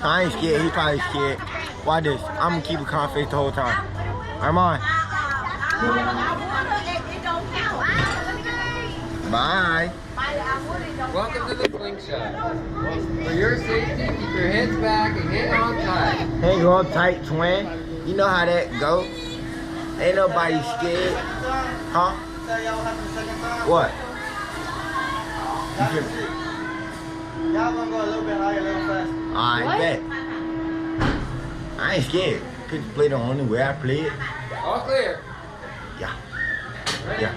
I ain't scared. He probably scared. Watch this. I'm gonna keep a calm face the whole time. I'm on. Bye. Welcome to the Slingshot. For your safety, keep your heads back and hang on tight. Hang on tight, twin. You know how that go. Ain't nobody scared. Huh? What? Y'all gonna go a little bit higher, a little faster. I bet. I ain't scared. Could play the only way I play it. All clear. Yeah. Yeah.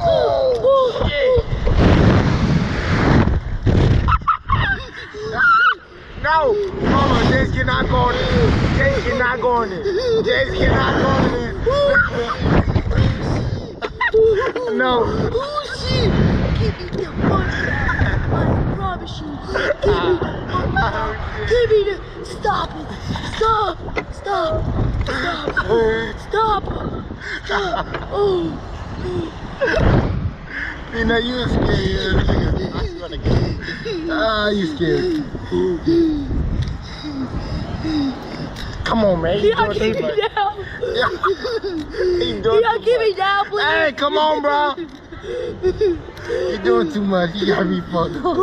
Oh, shit. No, mama, Jace cannot go on it. Jace cannot go on it. Jace cannot go on it. No. Oh shit! Give me the money. I promise you. Give me the. Stop it. Stop. Stop. Stop. Stop. Stop. Oh. You know, you scared. Ah, you scared. Come on, man. Y'all keep me down. Y'all keep me down, please. Hey, come on, bro. You're doing too much. You got me fucked up.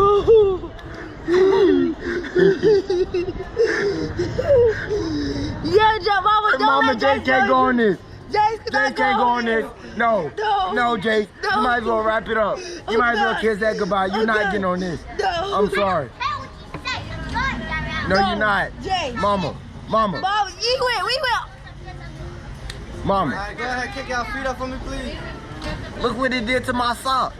Yeah, Mama, don't Mama, let Jay can't go on this. Jay can't go on this. No. No, Jay. No. You might as well wrap it up. You might as well kiss that goodbye. You're not getting on this. No. I'm sorry. No, you're not. Jay. Mama. Mama, we will. Mama. Alright, go ahead, kick y'all feet up for me, please. Look what it did to my sock.